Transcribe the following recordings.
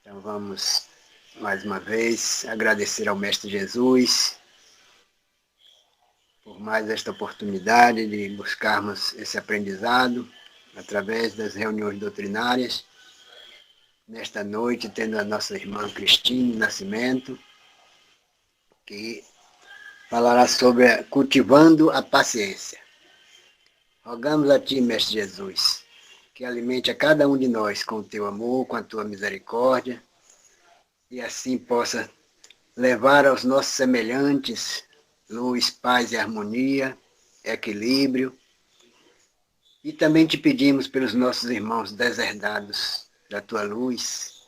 Então vamos mais uma vez agradecer ao Mestre Jesus por mais esta oportunidade de buscarmos esse aprendizado através das reuniões doutrinárias. Nesta noite, tendo a nossa irmã Cristine Nascimento, que falará sobre cultivando a paciência. Rogamos a Ti, Mestre Jesus, que alimente a cada um de nós com o Teu amor, com a Tua misericórdia, e assim possa levar aos nossos semelhantes luz, paz e harmonia, equilíbrio. E também te pedimos pelos nossos irmãos deserdados da Tua luz,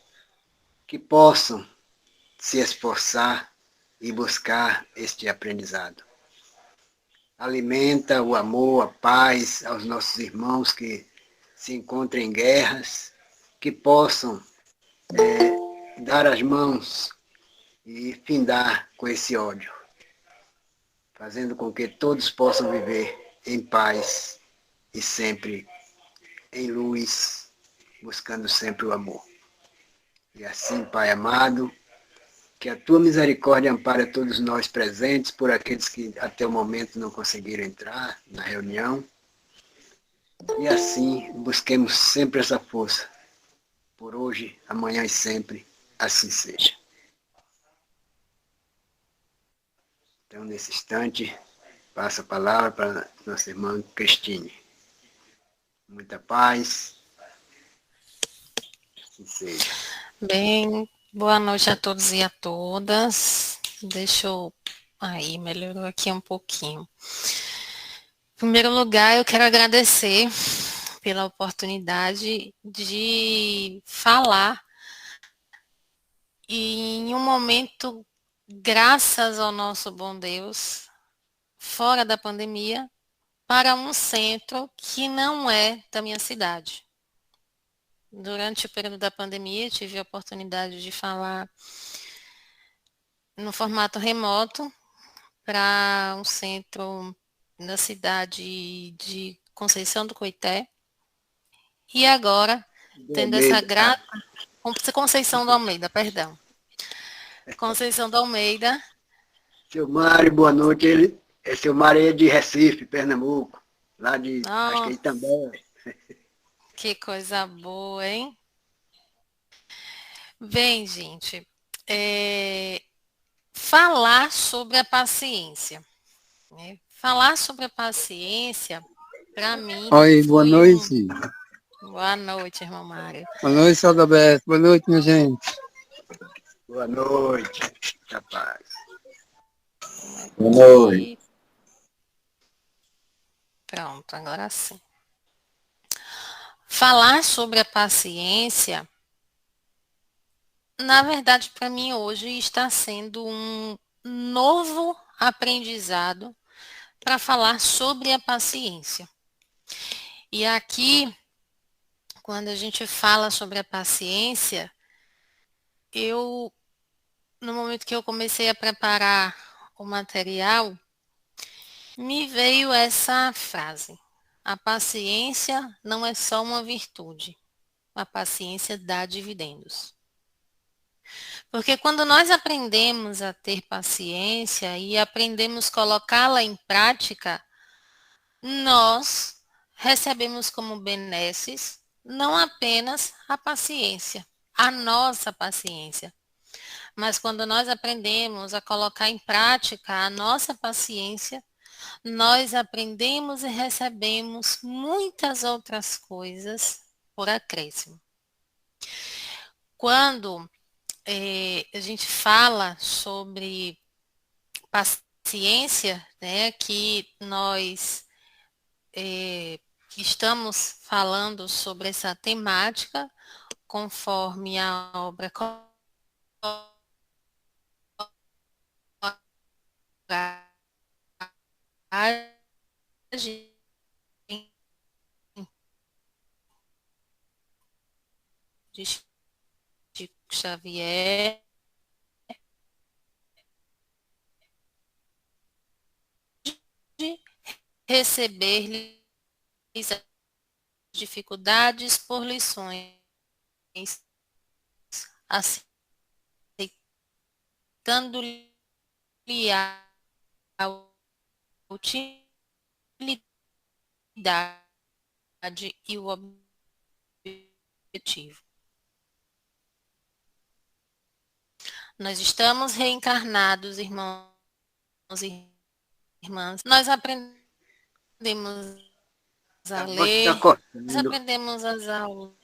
que possam se esforçar e buscar este aprendizado. Alimenta o amor, a paz aos nossos irmãos que se encontram em guerras, que possam dar as mãos e findar com esse ódio, fazendo com que todos possam viver em paz e sempre em luz, buscando sempre o amor. E assim, Pai amado, que a Tua misericórdia ampare a todos nós presentes, por aqueles que até o momento não conseguiram entrar na reunião, e assim busquemos sempre essa força, por hoje, amanhã e sempre, assim seja. Então, nesse instante, passo a palavra para nossa irmã Cristine. Muita paz, assim seja. Bem, boa noite a todos e a todas. Deixa eu. Aí, melhorou aqui um pouquinho. Em primeiro lugar, eu quero agradecer pela oportunidade de falar e em um momento, graças ao nosso bom Deus, fora da pandemia, para um centro que não é da minha cidade. Durante o período da pandemia, tive a oportunidade de falar no formato remoto para um centro na cidade de Conceição do Coité. E agora, Do tendo essa Almeida, grata. Conceição do Almeida, perdão. Conceição do Almeida. seu Mário, boa noite. Seu Mário é de Recife, Pernambuco, lá de, acho que é Oh, Itambé. que coisa boa, hein? Bem, gente, falar sobre a paciência. Né? Falar sobre a paciência, para mim, Oi, boa foi um. noite. Boa noite, irmão Mário. Boa noite, Saldaberto. Boa noite, minha gente. Boa noite, rapaz. Boa noite. Aqui. Pronto, agora sim. Falar sobre a paciência, na verdade, para mim hoje está sendo um novo aprendizado para falar sobre a paciência. E aqui, quando a gente fala sobre a paciência, eu, no momento que eu comecei a preparar o material, me veio essa frase: a paciência não é só uma virtude, a paciência dá dividendos. Porque quando nós aprendemos a ter paciência e aprendemos a colocá-la em prática, nós recebemos como benesses não apenas a paciência, a nossa paciência, mas quando nós aprendemos a colocar em prática a nossa paciência, nós aprendemos e recebemos muitas outras coisas por acréscimo. Quando a gente fala sobre paciência, né, que nós estamos falando sobre essa temática, conforme a obra Coragem de Chico Xavier, de receber dificuldades por lições aceitando-lhe a utilidade e o objetivo. Nós estamos reencarnados, irmãos e irmãs. Nós aprendemos a A voz está ler, nós cortando. aprendemos as aulas.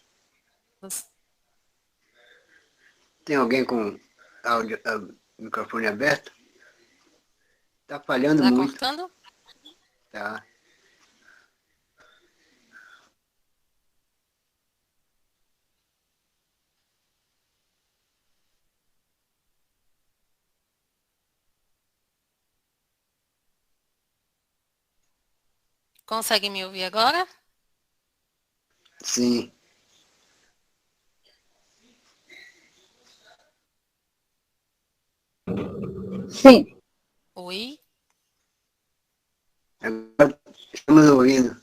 Tem alguém com microfone aberto? Está falhando Está muito. cortando? Tá. Consegue me ouvir agora? Sim. Sim. Oi? Agora estamos ouvindo.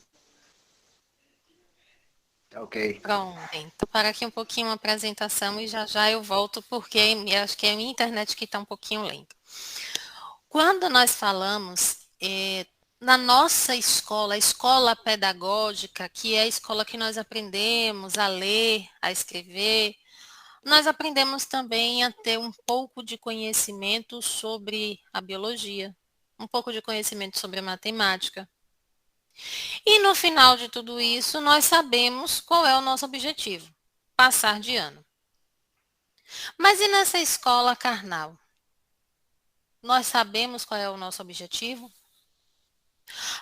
Tá ok. Pronto. Então, para aqui um pouquinho a apresentação e já já eu volto, porque acho que é a minha internet que está um pouquinho lenta. Quando nós falamos na nossa escola, a escola pedagógica, que é a escola que nós aprendemos a ler, a escrever, nós aprendemos também a ter um pouco de conhecimento sobre a biologia, um pouco de conhecimento sobre a matemática. E no final de tudo isso, nós sabemos qual é o nosso objetivo: passar de ano. Mas e nessa escola carnal? Nós sabemos qual é o nosso objetivo?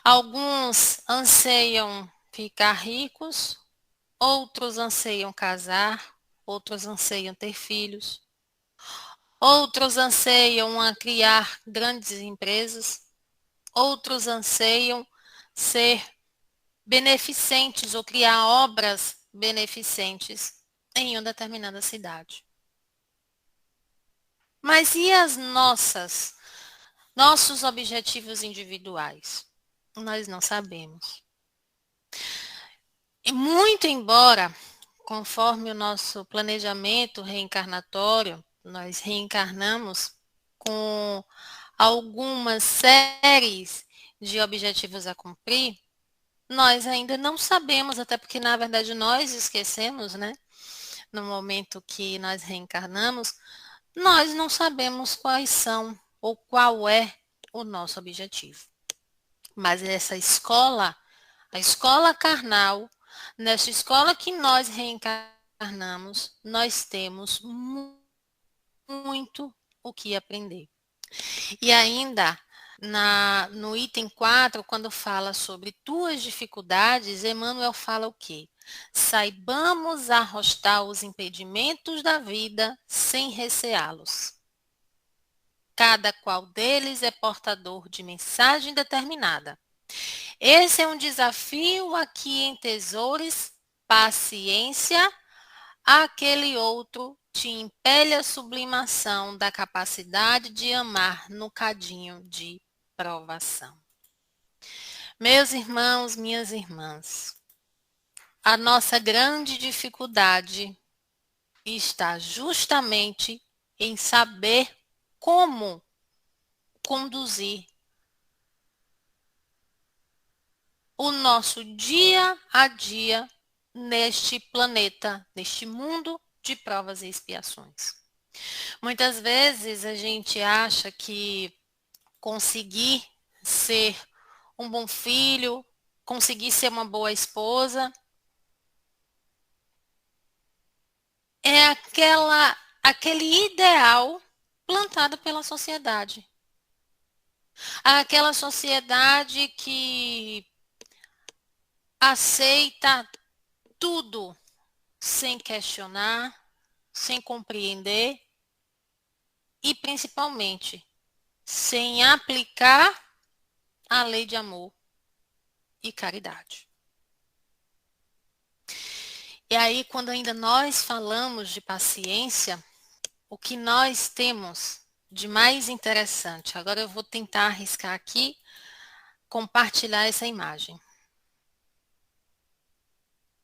Alguns anseiam ficar ricos, outros anseiam casar, outros anseiam ter filhos, outros anseiam a criar grandes empresas, outros anseiam ser beneficentes ou criar obras beneficentes em uma determinada cidade. Mas e as nossos objetivos individuais? Nós não sabemos. E muito embora, conforme o nosso planejamento reencarnatório, nós reencarnamos com algumas séries de objetivos a cumprir, nós ainda não sabemos, até porque na verdade nós esquecemos, né? No momento que nós reencarnamos, nós não sabemos quais são ou qual é o nosso objetivo. Mas essa escola, a escola carnal, nessa escola que nós reencarnamos, nós temos muito o que aprender. E ainda no item 4, quando fala sobre tuas dificuldades, Emmanuel fala o quê? Saibamos arrostar os impedimentos da vida sem receá-los. Cada qual deles é portador de mensagem determinada. Esse é um desafio a que entesoures paciência, aquele outro te impele a sublimação da capacidade de amar no cadinho de provação. Meus irmãos, minhas irmãs, a nossa grande dificuldade está justamente em saber como conduzir o nosso dia a dia neste planeta, neste mundo de provas e expiações. Muitas vezes a gente acha que conseguir ser um bom filho, conseguir ser uma boa esposa, é aquele ideal plantado pela sociedade. Aquela sociedade que aceita tudo sem questionar, sem compreender e, principalmente, sem aplicar a lei de amor e caridade. E aí, quando ainda nós falamos de paciência, o que nós temos de mais interessante, agora eu vou tentar arriscar aqui, compartilhar essa imagem.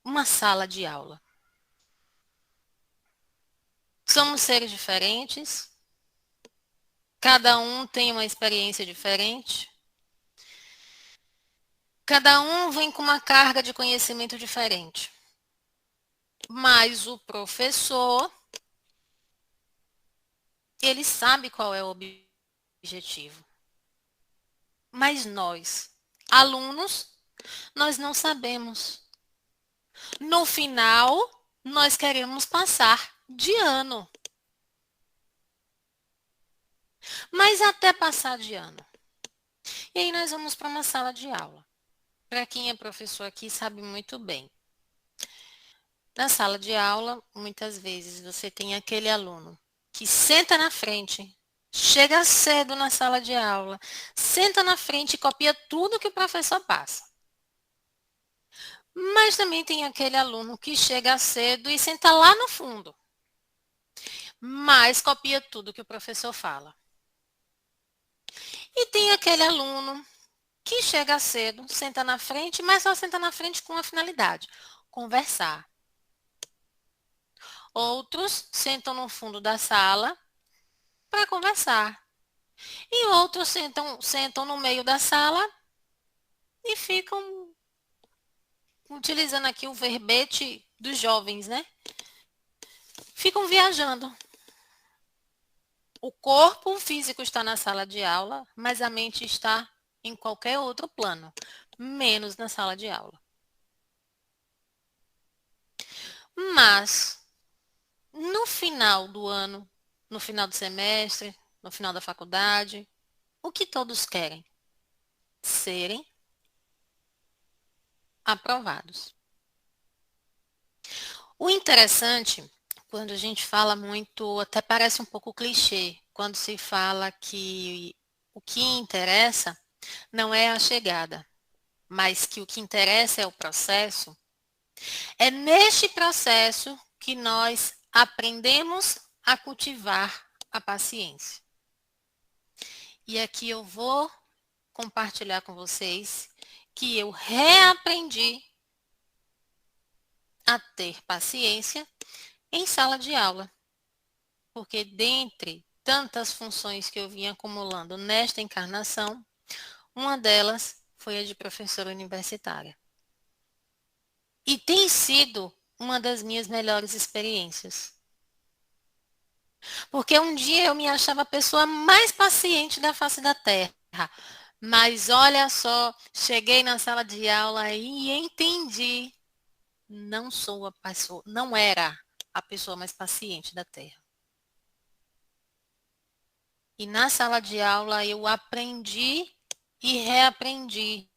Uma sala de aula. Somos seres diferentes, cada um tem uma experiência diferente, cada um vem com uma carga de conhecimento diferente. Mas o professor, ele sabe qual é o objetivo. Mas nós, alunos, nós não sabemos. No final, nós queremos passar de ano. Mas até passar de ano. E aí nós vamos para uma sala de aula. Para quem é professor aqui sabe muito bem. Na sala de aula, muitas vezes você tem aquele aluno que senta na frente, chega cedo na sala de aula, senta na frente e copia tudo que o professor passa. Mas também tem aquele aluno que chega cedo e senta lá no fundo, mas copia tudo que o professor fala. E tem aquele aluno que chega cedo, senta na frente, mas só senta na frente com uma finalidade: conversar. Outros sentam no fundo da sala para conversar. E outros sentam no meio da sala e ficam utilizando aqui o verbete dos jovens, né? Ficam viajando. O corpo físico está na sala de aula, mas a mente está em qualquer outro plano, menos na sala de aula. Mas, no final do ano, no final do semestre, no final da faculdade, o que todos querem? Serem aprovados. O interessante, quando a gente fala muito, até parece um pouco clichê, quando se fala que o que interessa não é a chegada, mas que o que interessa é o processo. É neste processo que nós aprendemos a cultivar a paciência. E aqui eu vou compartilhar com vocês que eu reaprendi a ter paciência em sala de aula. Porque dentre tantas funções que eu vim acumulando nesta encarnação, uma delas foi a de professora universitária. E tem sido uma das minhas melhores experiências. Porque um dia eu me achava a pessoa mais paciente da face da Terra. Mas olha só, cheguei na sala de aula e entendi. Não era a pessoa mais paciente da Terra. E na sala de aula eu aprendi e reaprendi.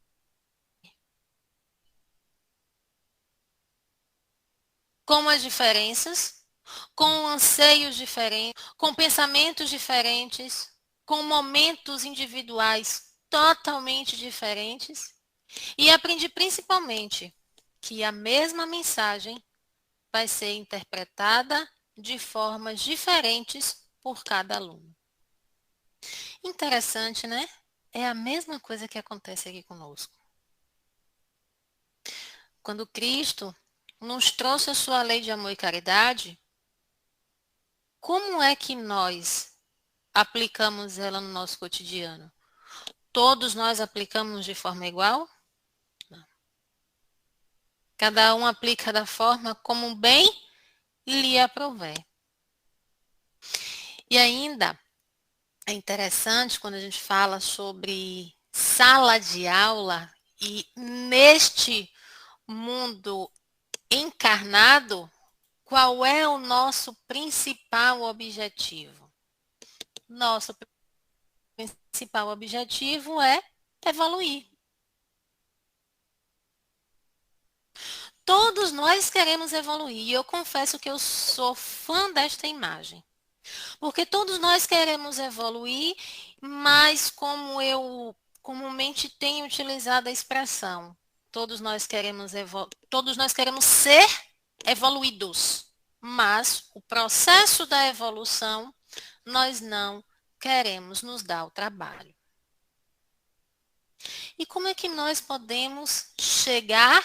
Com as diferenças, com anseios diferentes, com pensamentos diferentes, com momentos individuais totalmente diferentes. E aprendi principalmente que a mesma mensagem vai ser interpretada de formas diferentes por cada aluno. Interessante, né? É a mesma coisa que acontece aqui conosco. Quando Cristo nos trouxe a sua lei de amor e caridade, como é que nós aplicamos ela no nosso cotidiano? Todos nós aplicamos de forma igual? Não. Cada um aplica da forma como bem lhe aprouver. E ainda é interessante quando a gente fala sobre sala de aula e neste mundo encarnado, qual é o nosso principal objetivo? Nosso principal objetivo é evoluir. Todos nós queremos evoluir e eu confesso que eu sou fã desta imagem. Porque todos nós queremos evoluir, mas como eu comumente tenho utilizado a expressão, todos nós queremos ser evoluídos, mas o processo da evolução nós não queremos nos dar o trabalho. E como é que nós podemos chegar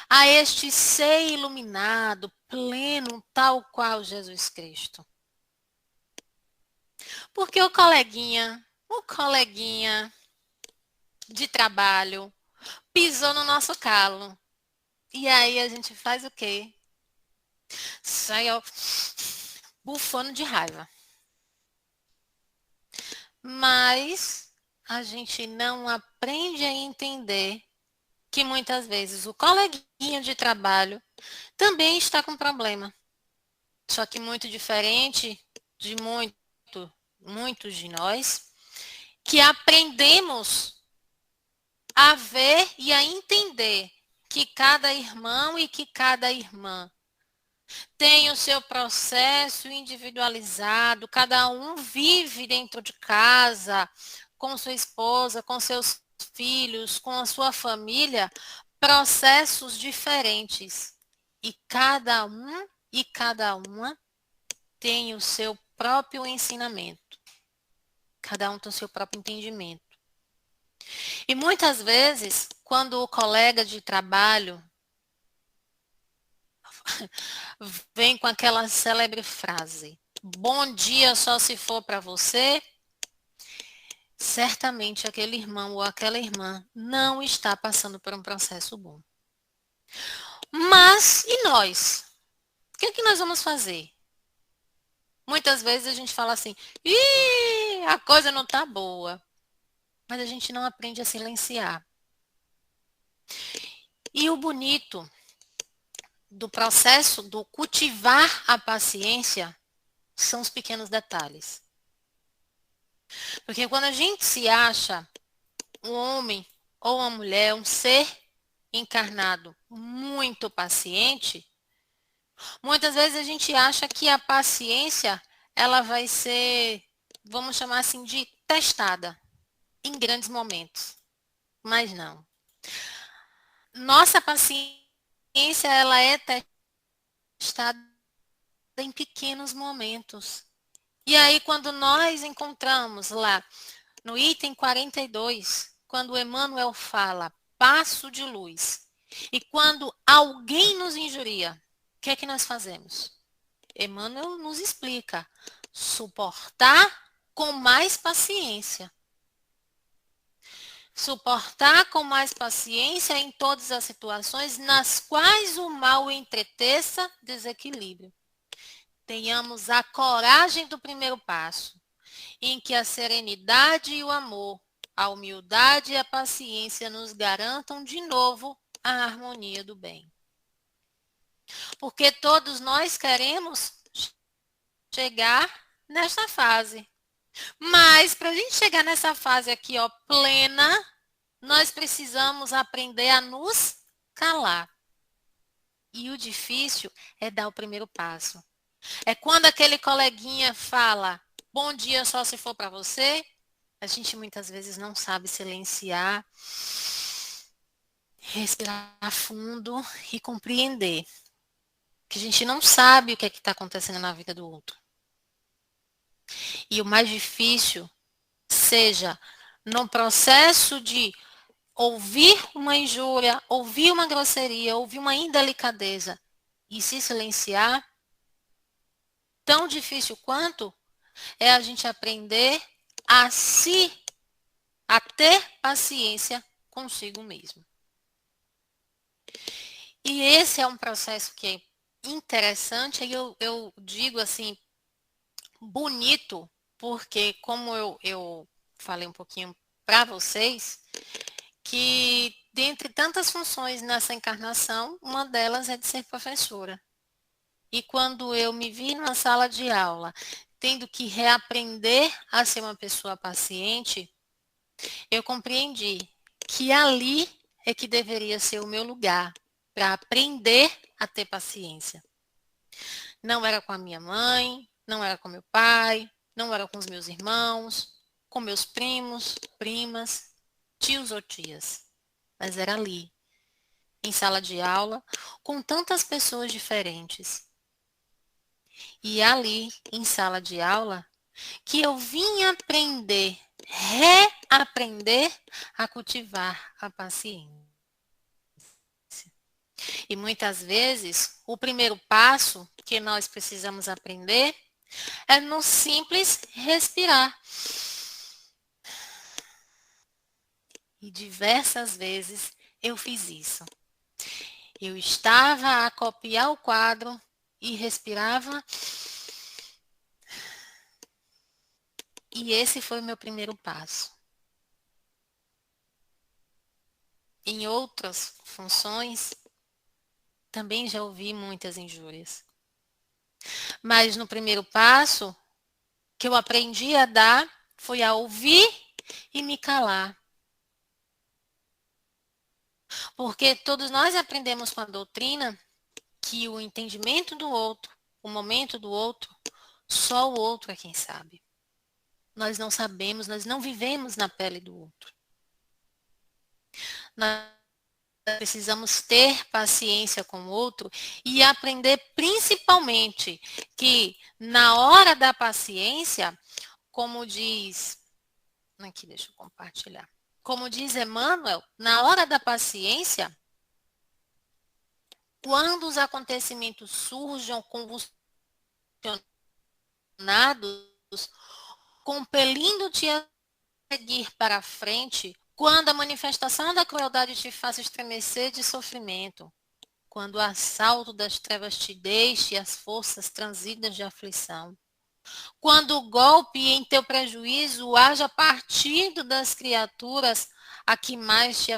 a este ser iluminado, pleno, tal qual Jesus Cristo. Porque o coleguinha de trabalho pisou no nosso calo. E aí a gente faz o quê? Sai, ó, bufando de raiva. Mas a gente não aprende a entender que muitas vezes o coleguinha de trabalho também está com problema. Só que muito diferente de muitos de nós, que aprendemos a ver e a entender que cada irmão e que cada irmã tem o seu processo individualizado, cada um vive dentro de casa, com sua esposa, com seus filhos, com a sua família, processos diferentes. E cada um e cada uma tem o seu próprio ensinamento. Cada um tem o seu próprio entendimento. E muitas vezes, quando o colega de trabalho vem com aquela célebre frase: bom dia só se for para você, certamente aquele irmão ou aquela irmã não está passando por um processo bom. Mas, e nós? O que é que nós vamos fazer? Muitas vezes a gente fala assim, ih, a coisa não está boa. Mas a gente não aprende a silenciar. E o bonito do processo do cultivar a paciência são os pequenos detalhes. Porque quando a gente se acha um homem ou uma mulher, um ser encarnado muito paciente, muitas vezes a gente acha que a paciência ela vai ser, vamos chamar assim, de testada em grandes momentos. Mas não. Nossa paciência ela é testada em pequenos momentos. E aí, quando nós encontramos lá no item 42, quando Emmanuel fala passo de luz, e quando alguém nos injuria, o que é que nós fazemos? Emmanuel nos explica: suportar com mais paciência. Suportar com mais paciência em todas as situações nas quais o mal entreteça desequilíbrio. Tenhamos a coragem do primeiro passo, em que a serenidade e o amor, a humildade e a paciência nos garantam de novo a harmonia do bem. Porque todos nós queremos chegar nesta fase. Mas para a gente chegar nessa fase aqui, ó, plena, nós precisamos aprender a nos calar. E o difícil é dar o primeiro passo. É quando aquele coleguinha fala, bom dia só se for para você, a gente muitas vezes não sabe silenciar, respirar fundo e compreender que a gente não sabe o que é que está acontecendo na vida do outro. E o mais difícil seja no processo de ouvir uma injúria, ouvir uma grosseria, ouvir uma indelicadeza e se silenciar, tão difícil quanto é a gente aprender a ter paciência consigo mesmo. E esse é um processo que é interessante, e eu digo assim, bonito, porque como eu falei um pouquinho para vocês, que dentre tantas funções nessa encarnação, uma delas é de ser professora. E quando eu me vi numa sala de aula, tendo que reaprender a ser uma pessoa paciente, eu compreendi que ali é que deveria ser o meu lugar para aprender a ter paciência. Não era com a minha mãe, não era com meu pai, não era com os meus irmãos, com meus primos, primas, tios ou tias. Mas era ali, em sala de aula, com tantas pessoas diferentes. E ali, em sala de aula, que eu vim aprender, reaprender a cultivar a paciência. E muitas vezes, o primeiro passo que nós precisamos aprender é no simples respirar. E diversas vezes eu fiz isso. Eu estava a copiar o quadro e respirava. E esse foi o meu primeiro passo. Em outras funções, também já ouvi muitas injúrias. Mas no primeiro passo, que eu aprendi a dar, foi a ouvir e me calar. Porque todos nós aprendemos com a doutrina que o entendimento do outro, o momento do outro, só o outro é quem sabe. Nós não sabemos, nós não vivemos na pele do outro. Nós precisamos ter paciência com o outro e aprender principalmente que na hora da paciência, como diz, aqui deixa eu compartilhar, como diz Emmanuel, na hora da paciência, quando os acontecimentos surjam convulsionados, compelindo-te a seguir para frente, quando a manifestação da crueldade te faça estremecer de sofrimento, quando o assalto das trevas te deixe as forças transidas de aflição, quando o golpe em teu prejuízo haja partido das criaturas a que mais te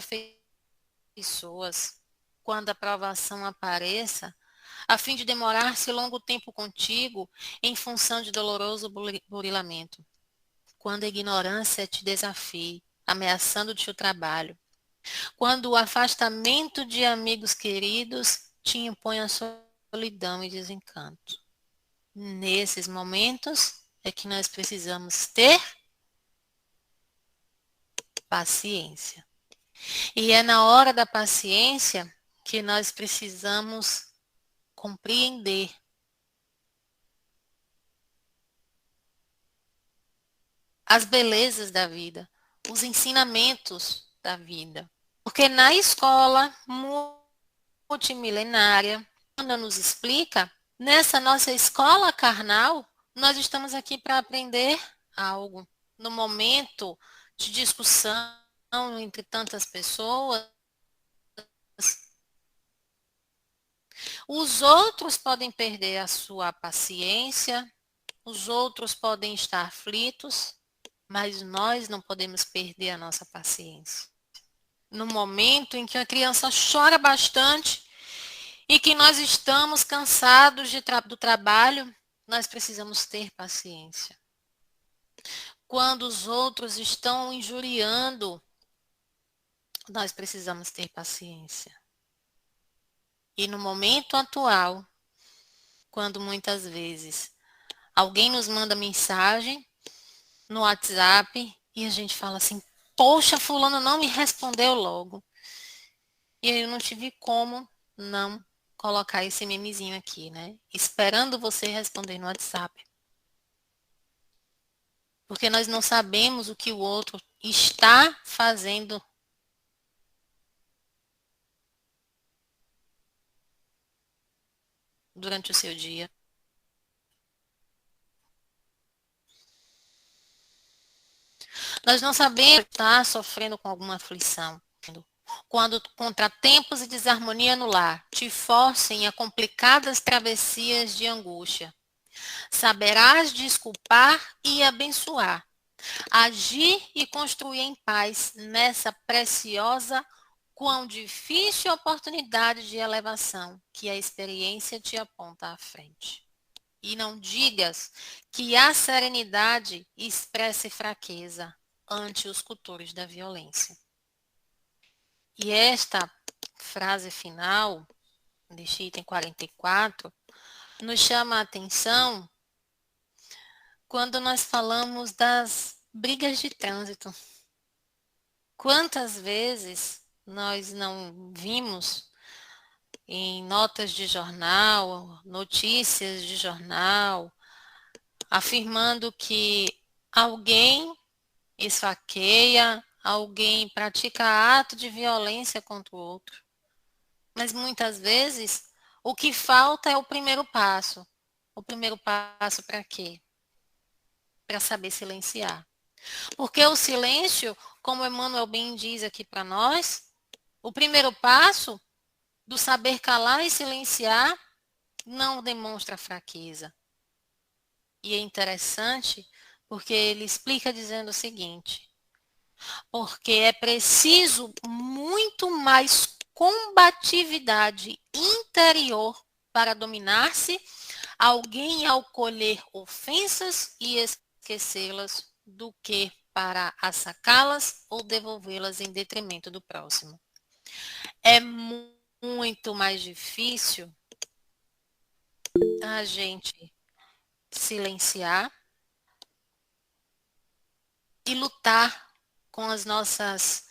afeiçoas, quando a provação apareça, a fim de demorar-se longo tempo contigo em função de doloroso burilamento, quando a ignorância te desafie, ameaçando-te o trabalho, quando o afastamento de amigos queridos te impõe a solidão e desencanto. Nesses momentos é que nós precisamos ter paciência. E é na hora da paciência que nós precisamos compreender as belezas da vida, os ensinamentos da vida. Porque na escola multimilenária, quando nos explica, nessa nossa escola carnal, nós estamos aqui para aprender algo. No momento de discussão entre tantas pessoas, os outros podem perder a sua paciência, os outros podem estar aflitos, mas nós não podemos perder a nossa paciência. No momento em que a criança chora bastante e que nós estamos cansados do trabalho, nós precisamos ter paciência. Quando os outros estão injuriando, nós precisamos ter paciência. E no momento atual, quando muitas vezes alguém nos manda mensagem no WhatsApp e a gente fala assim, poxa, fulano não me respondeu logo. E eu não tive como não colocar esse memezinho aqui, né? Esperando você responder no WhatsApp. Porque nós não sabemos o que o outro está fazendo durante o seu dia. Nós não sabemos se está sofrendo com alguma aflição. Quando contratempos e desarmonia no lar te forcem a complicadas travessias de angústia, saberás desculpar e abençoar, agir e construir em paz nessa preciosa, quão difícil oportunidade de elevação que a experiência te aponta à frente. E não digas que a serenidade expresse fraqueza ante os cultores da violência. E esta frase final, deste item 44, nos chama a atenção quando nós falamos das brigas de trânsito. Quantas vezes nós não vimos em notas de jornal, notícias de jornal, afirmando que alguém esfaqueia, alguém pratica ato de violência contra o outro. Mas muitas vezes o que falta é o primeiro passo. O primeiro passo para quê? Para saber silenciar. Porque o silêncio, como Emmanuel bem diz aqui para nós, o primeiro passo do saber calar e silenciar não demonstra fraqueza. E é interessante porque ele explica dizendo o seguinte: porque é preciso muito mais combatividade interior para dominar-se alguém ao colher ofensas e esquecê-las do que para assacá-las ou devolvê-las em detrimento do próximo. É muito mais difícil a gente silenciar e lutar com as nossos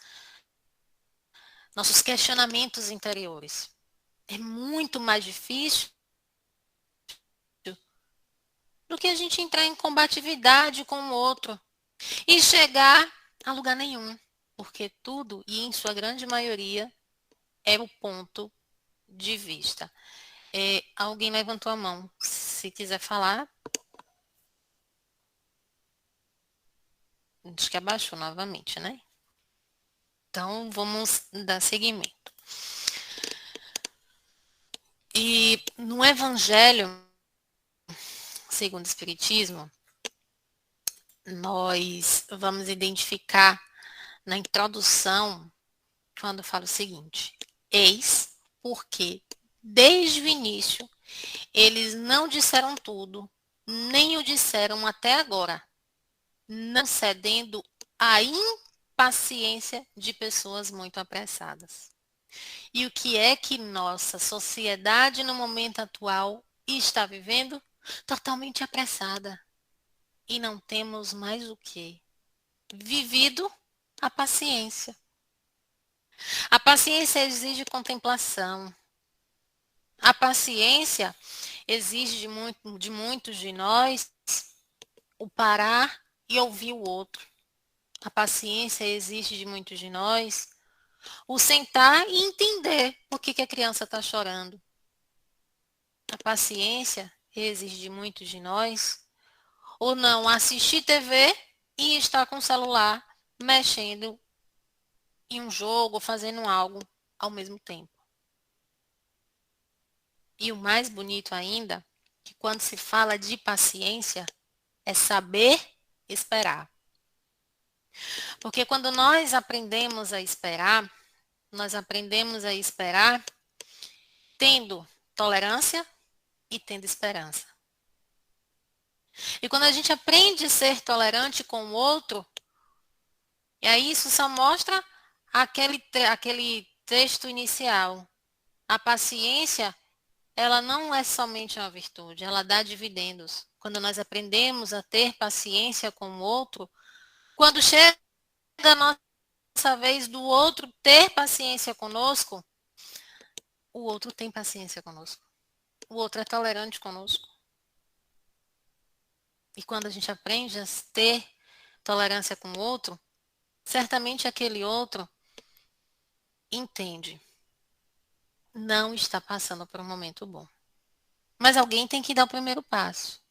questionamentos interiores. É muito mais difícil do que a gente entrar em combatividade com o outro e chegar a lugar nenhum, porque tudo, e em sua grande maioria, é o ponto de vista. Alguém levantou a mão. Se quiser falar. Acho que abaixou novamente, né? Então, vamos dar seguimento. E no Evangelho, segundo o Espiritismo, nós vamos identificar na introdução, quando fala o seguinte: eis porque, desde o início, eles não disseram tudo, nem o disseram até agora, não cedendo à impaciência de pessoas muito apressadas. E o que é que nossa sociedade no momento atual está vivendo? Totalmente apressada. E não temos mais o quê? Vivido a paciência. A paciência exige contemplação. A paciência exige de muitos de nós o parar e ouvir o outro. A paciência exige de muitos de nós o sentar e entender por que a criança está chorando. A paciência exige de muitos de nós ou não assistir TV e estar com o celular mexendo em um jogo, fazendo algo ao mesmo tempo. E o mais bonito ainda, que quando se fala de paciência, é saber esperar. Porque quando nós aprendemos a esperar, nós aprendemos a esperar tendo tolerância e tendo esperança. E quando a gente aprende a ser tolerante com o outro, e aí isso só mostra aquele texto inicial. A paciência, ela não é somente uma virtude, ela dá dividendos. Quando nós aprendemos a ter paciência com o outro, quando chega a nossa vez do outro ter paciência conosco, o outro tem paciência conosco. O outro é tolerante conosco. E quando a gente aprende a ter tolerância com o outro, certamente aquele outro entende. Não está passando por um momento bom. Mas alguém tem que dar o primeiro passo.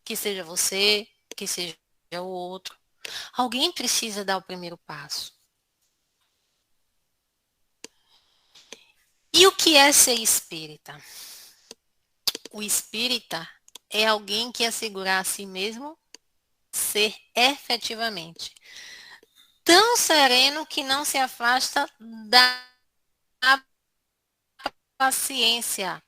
Que seja você, que seja o outro. Alguém precisa dar o primeiro passo. E o que é ser espírita? O espírita é alguém que assegurar a si mesmo ser efetivamente tão sereno que não se afasta da paciência.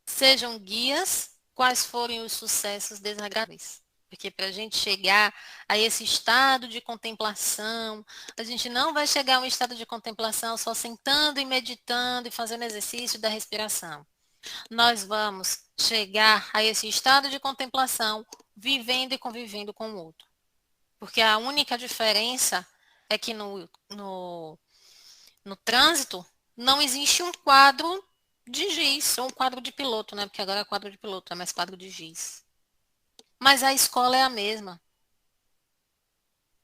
Sejam guias quais forem os sucessos desagradáveis. Porque para a gente chegar a esse estado de contemplação, a gente não vai chegar a um estado de contemplação só sentando e meditando e fazendo exercício da respiração. Nós vamos chegar a esse estado de contemplação vivendo e convivendo com o outro. Porque a única diferença é que no trânsito não existe um quadro de giz, ou um quadro de piloto, né? Porque agora é quadro de piloto, é mais quadro de giz. Mas a escola é a mesma.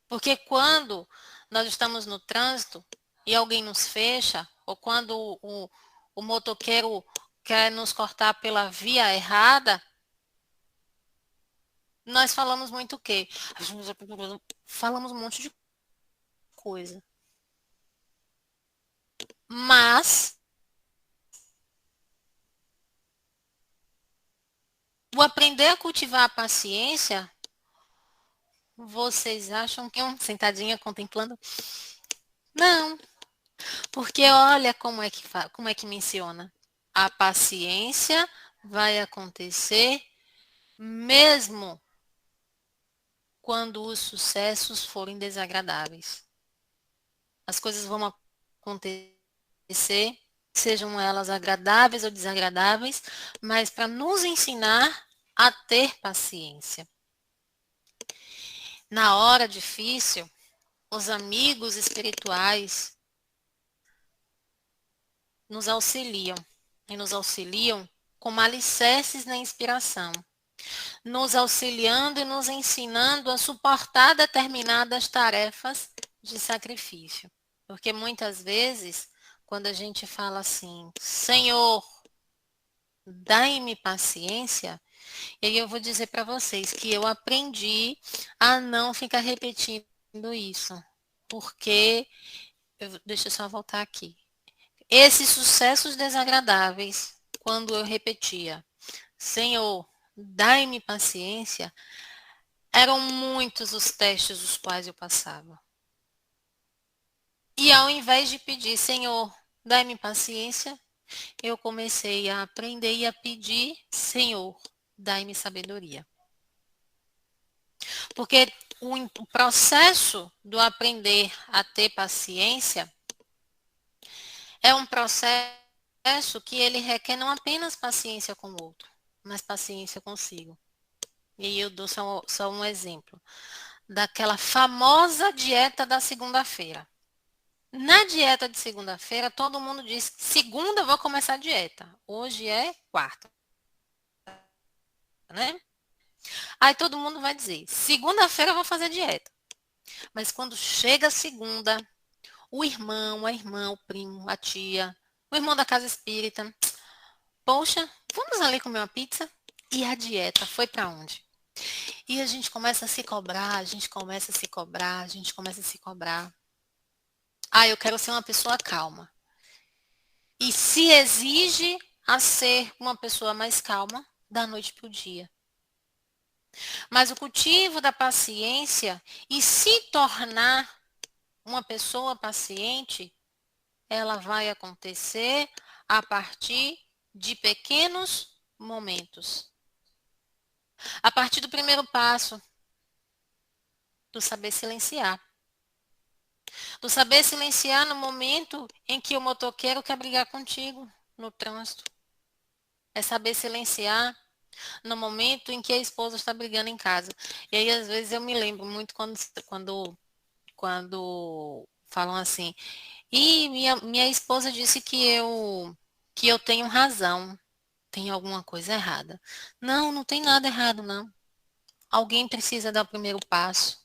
Porque quando nós estamos no trânsito, e alguém nos fecha, ou quando o motoqueiro quer nos cortar pela via errada, nós falamos muito o quê? Falamos um monte de coisa. Mas o aprender a cultivar a paciência, vocês acham que sentadinha contemplando? Não, porque olha como é que menciona. A paciência vai acontecer mesmo quando os sucessos forem desagradáveis. As coisas vão acontecer, sejam elas agradáveis ou desagradáveis, mas para nos ensinar a ter paciência. Na hora difícil, os amigos espirituais nos auxiliam e nos auxiliam como alicerces na inspiração, nos auxiliando e nos ensinando a suportar determinadas tarefas de sacrifício. Porque muitas vezes, quando a gente fala assim, Senhor, dai-me paciência, e aí eu vou dizer para vocês que eu aprendi a não ficar repetindo isso. Porque, deixa eu só voltar aqui. Esses sucessos desagradáveis, quando eu repetia, Senhor, dai-me paciência, eram muitos os testes os quais eu passava. E ao invés de pedir, Senhor, dai-me paciência, eu comecei a aprender e a pedir, Senhor, dai-me sabedoria. Porque o processo do aprender a ter paciência é um processo que ele requer não apenas paciência com o outro, mas paciência consigo. E aí eu dou só um exemplo daquela famosa dieta da segunda-feira. Na dieta de segunda-feira, todo mundo diz que segunda eu vou começar a dieta. Hoje é quarta, né? Aí todo mundo vai dizer, segunda-feira eu vou fazer dieta. Mas quando chega a segunda, o irmão, a irmã, o primo, a tia, o irmão da casa espírita, poxa, vamos ali comer uma pizza? E a dieta foi para onde? E a gente começa a se cobrar, a gente começa a se cobrar, a gente começa a se cobrar. Ah, eu quero ser uma pessoa calma. E se exige a ser uma pessoa mais calma da noite para o dia. Mas o cultivo da paciência e se tornar uma pessoa paciente, ela vai acontecer a partir de pequenos momentos. A partir do primeiro passo, do saber silenciar. Do saber silenciar no momento em que o motoqueiro quer brigar contigo no trânsito. É saber silenciar no momento em que a esposa está brigando em casa. E aí, às vezes, eu me lembro muito quando falam assim, e minha esposa disse que eu tenho razão, tem alguma coisa errada. Não, não tem nada errado, não. Alguém precisa dar o primeiro passo.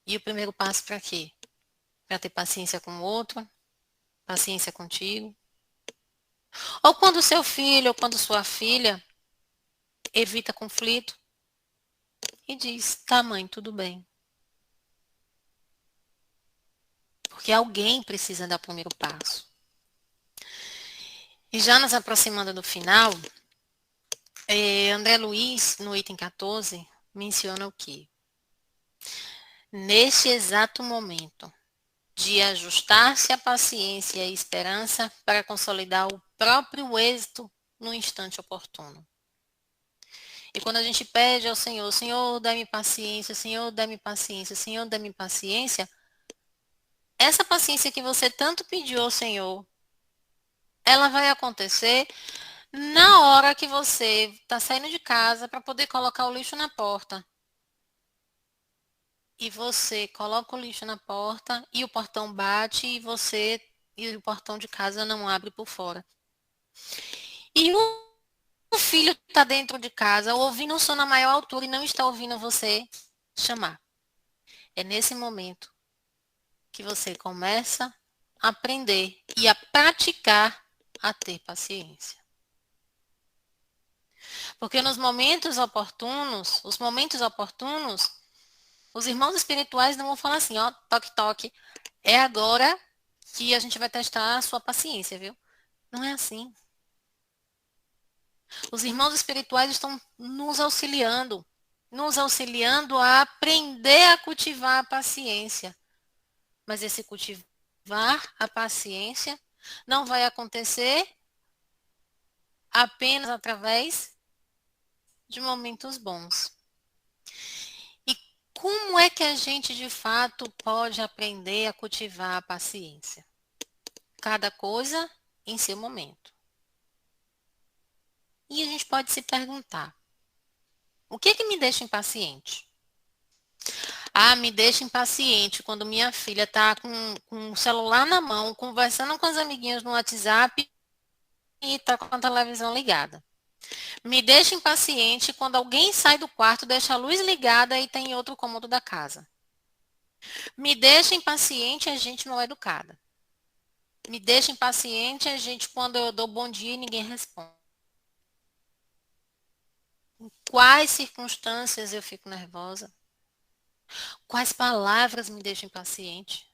E o primeiro passo para quê? Para ter paciência com o outro, paciência contigo. Ou quando seu filho ou quando sua filha evita conflito e diz, tá mãe, tudo bem. Porque alguém precisa dar o primeiro passo. E já nos aproximando do final, André Luiz, no item 14, menciona o quê? Neste exato momento, de ajustar-se a paciência e a esperança para consolidar o próprio êxito no instante oportuno. E quando a gente pede ao Senhor, Senhor, dá-me paciência, Senhor, dá-me paciência, Senhor, dá-me paciência, essa paciência que você tanto pediu ao Senhor, ela vai acontecer na hora que você está saindo de casa para poder colocar o lixo na porta. E você coloca o lixo na porta e o portão bate e o portão de casa não abre por fora. E o filho está dentro de casa, ouvindo o som na maior altura e não está ouvindo você chamar. É nesse momento que você começa a aprender e a praticar a ter paciência. Porque nos momentos oportunos, os irmãos espirituais não vão falar assim, ó, toque, toque, é agora que a gente vai testar a sua paciência, viu? Não é assim. Os irmãos espirituais estão nos auxiliando a aprender a cultivar a paciência. Mas esse cultivar a paciência não vai acontecer apenas através de momentos bons. E como é que a gente de fato pode aprender a cultivar a paciência? Cada coisa em seu momento. E a gente pode se perguntar: o que que me deixa impaciente? Ah, me deixa impaciente quando minha filha está com o celular na mão, conversando com as amiguinhas no WhatsApp e está com a televisão ligada. Me deixa impaciente quando alguém sai do quarto, deixa a luz ligada e tem outro cômodo da casa. Me deixa impaciente a gente não é educada. Me deixa impaciente a gente quando eu dou bom dia e ninguém responde. Em quais circunstâncias eu fico nervosa? Quais palavras me deixam impaciente?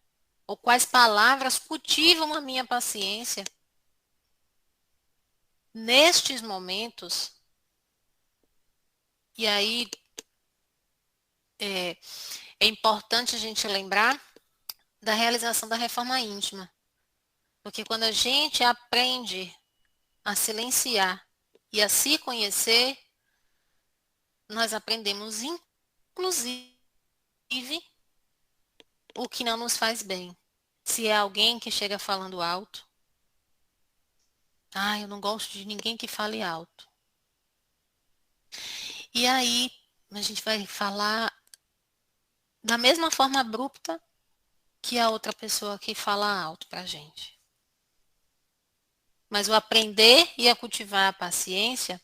Ou quais palavras cultivam a minha paciência? Nestes momentos, e aí é importante a gente lembrar da realização da reforma íntima. Porque quando a gente aprende a silenciar e a se conhecer, nós aprendemos, inclusive, o que não nos faz bem. Se é alguém que chega falando alto, eu não gosto de ninguém que fale alto. E aí, a gente vai falar da mesma forma abrupta que a outra pessoa que fala alto pra gente. Mas o aprender e a cultivar a paciência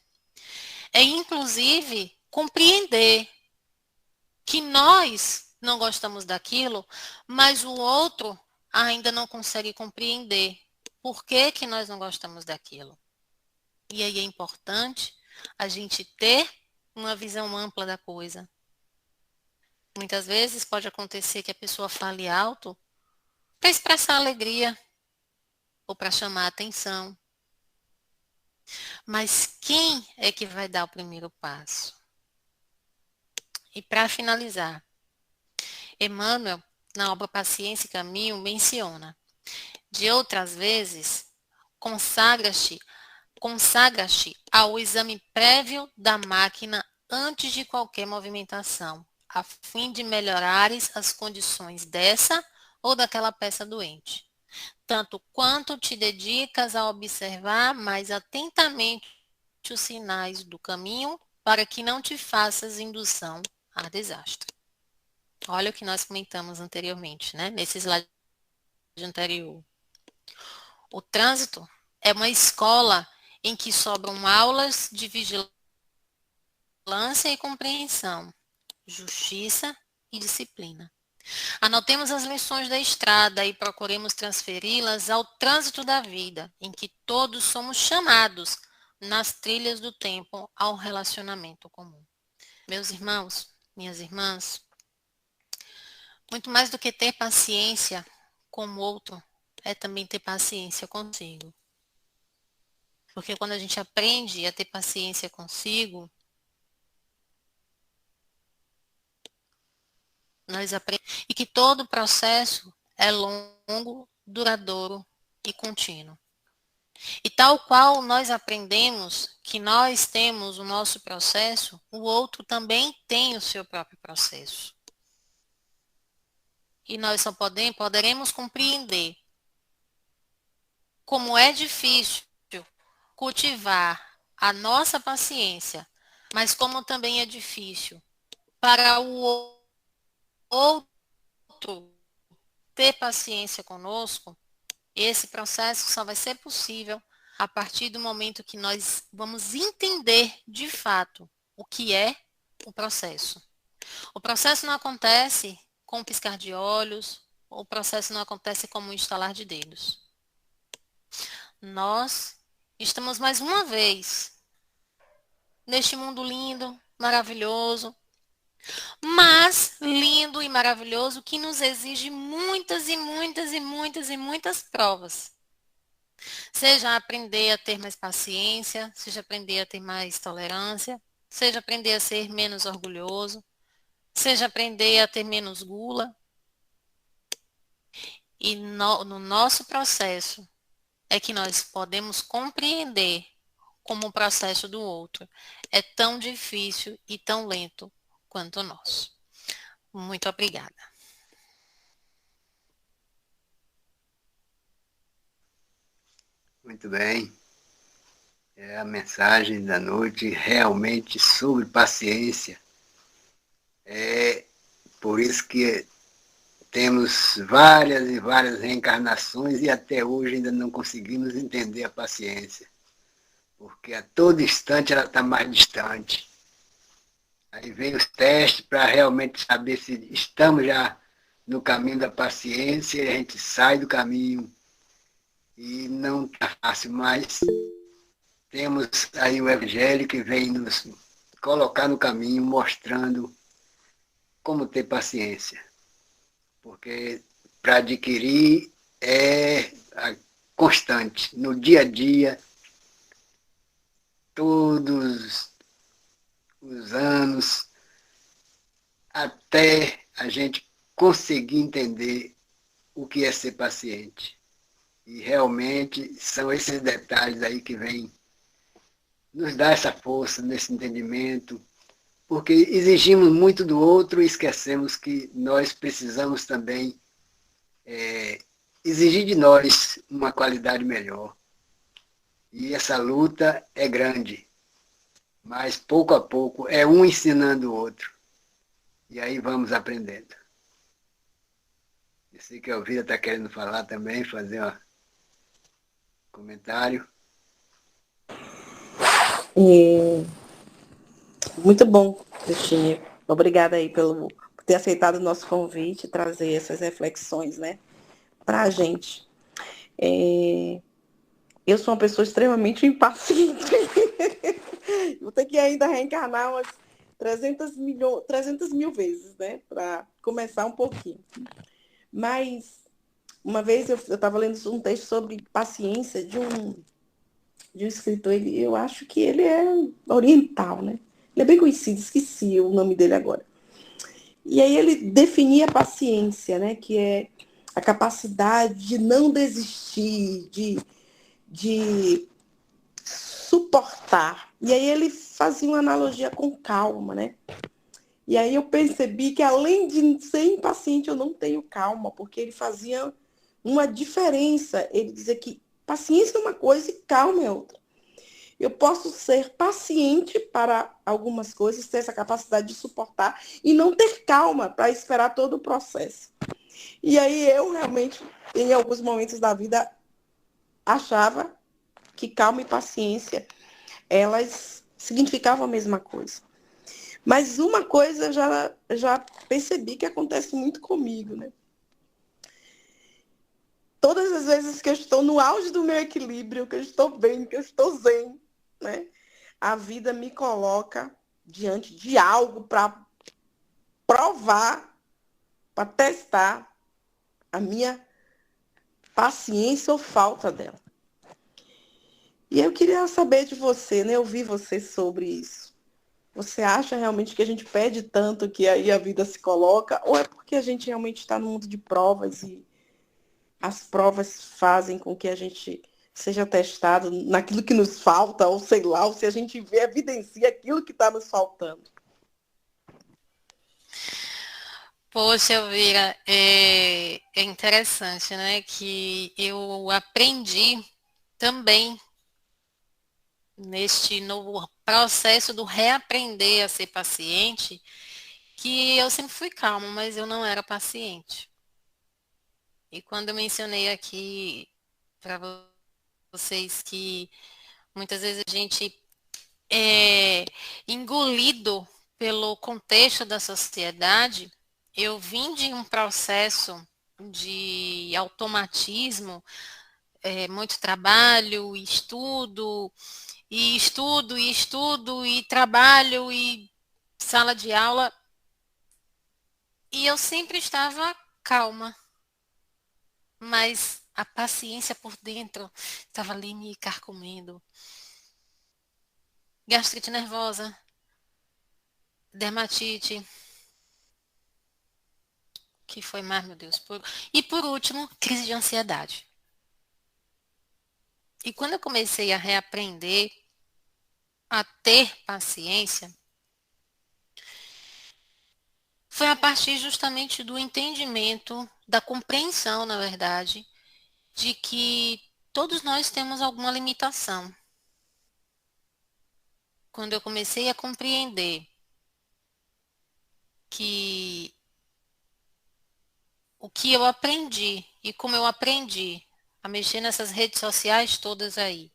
é, inclusive, compreender que nós não gostamos daquilo, mas o outro ainda não consegue compreender por que que nós não gostamos daquilo. E aí é importante a gente ter uma visão ampla da coisa. Muitas vezes pode acontecer que a pessoa fale alto para expressar alegria ou para chamar atenção. Mas quem é que vai dar o primeiro passo? E para finalizar, Emmanuel, na obra Paciência e Caminho, menciona: de outras vezes, consagra-te ao exame prévio da máquina antes de qualquer movimentação, a fim de melhorares as condições dessa ou daquela peça doente, tanto quanto te dedicas a observar mais atentamente os sinais do caminho, para que não te faças indução a desastre. Olha o que nós comentamos anteriormente, né? Nesse slide anterior. O trânsito é uma escola em que sobram aulas de vigilância e compreensão, justiça e disciplina. Anotemos as lições da estrada e procuremos transferi-las ao trânsito da vida, em que todos somos chamados, nas trilhas do tempo, ao relacionamento comum. Meus irmãos, minhas irmãs, muito mais do que ter paciência com o outro, é também ter paciência consigo. Porque quando a gente aprende a ter paciência consigo, nós aprendemos e que todo o processo é longo, duradouro e contínuo. E tal qual nós aprendemos que nós temos o nosso processo, o outro também tem o seu próprio processo. E nós só poderemos compreender como é difícil cultivar a nossa paciência, mas como também é difícil para o outro ter paciência conosco. Esse processo só vai ser possível a partir do momento que nós vamos entender de fato o que é o processo. O processo não acontece com um piscar de olhos o processo não acontece como um estalar de dedos. Nós estamos mais uma vez neste mundo lindo, maravilhoso, mas lindo e maravilhoso que nos exige muitas e muitas e muitas e muitas provas. Seja aprender a ter mais paciência, seja aprender a ter mais tolerância, seja aprender a ser menos orgulhoso, seja aprender a ter menos gula. E no nosso processo é que nós podemos compreender como o processo do outro é tão difícil e tão lento quanto o nosso. Muito obrigada. Muito bem. É a mensagem da noite realmente sobre paciência. É por isso que temos várias e várias reencarnações e até hoje ainda não conseguimos entender a paciência. Porque a todo instante ela está mais distante. Aí vem os testes para realmente saber se estamos já no caminho da paciência e a gente sai do caminho. E não está fácil, mas temos aí o Evangelho que vem nos colocar no caminho, mostrando como ter paciência. Porque para adquirir é constante, no dia a dia, todos os anos, até a gente conseguir entender o que é ser paciente. E realmente são esses detalhes aí que vêm nos dar essa força nesse entendimento, porque exigimos muito do outro e esquecemos que nós precisamos também exigir de nós uma qualidade melhor. E essa luta é grande, mas pouco a pouco é um ensinando o outro. E aí vamos aprendendo. Eu sei que a Elvira está querendo falar também, fazer um comentário. Muito bom, Cristina. Obrigada aí por ter aceitado o nosso convite e trazer essas reflexões, né, para a gente. Eu sou uma pessoa extremamente impaciente. Vou ter que ainda reencarnar umas 300 mil vezes, né, para começar um pouquinho. Mas, uma vez eu estava lendo um texto sobre paciência de um escritor, eu acho que ele é oriental, né? Ele é bem conhecido, esqueci o nome dele agora. E aí ele definia a paciência, né? Que é a capacidade de não desistir, de suportar. E aí ele fazia uma analogia com calma, né? E aí eu percebi que além de ser impaciente, eu não tenho calma, porque ele fazia uma diferença. Ele dizia que paciência é uma coisa e calma é outra. Eu posso ser paciente para algumas coisas, ter essa capacidade de suportar e não ter calma para esperar todo o processo. E aí eu realmente, em alguns momentos da vida, achava que calma e paciência, elas significavam a mesma coisa. Mas uma coisa eu já percebi que acontece muito comigo, né? Todas as vezes que eu estou no auge do meu equilíbrio, que eu estou bem, que eu estou zen, né? A vida me coloca diante de algo para provar, para testar a minha paciência ou falta dela. E eu queria saber de você, né? Ouvir você sobre isso. Você acha realmente que a gente pede tanto que aí a vida se coloca? Ou é porque a gente realmente está no mundo de provas e as provas fazem com que a gente seja testado naquilo que nos falta, ou sei lá, ou se a gente vê, evidencia aquilo que está nos faltando? Poxa, Elvira, é interessante, né? Que eu aprendi também neste novo processo do reaprender a ser paciente, que eu sempre fui calma, mas eu não era paciente. E quando eu mencionei aqui para vocês que muitas vezes a gente é engolido pelo contexto da sociedade, eu vim de um processo de automatismo, muito trabalho, estudo, e estudo, e estudo, e trabalho, e sala de aula. E eu sempre estava calma, mas a paciência por dentro estava ali me carcomendo. Gastrite nervosa, dermatite, que foi mais, meu Deus. E por último, crise de ansiedade. E quando eu comecei a reaprender a ter paciência, foi a partir justamente do entendimento, da compreensão, na verdade, de que todos nós temos alguma limitação. Quando eu comecei a compreender que o que eu aprendi e como eu aprendi a mexer nessas redes sociais todas aí,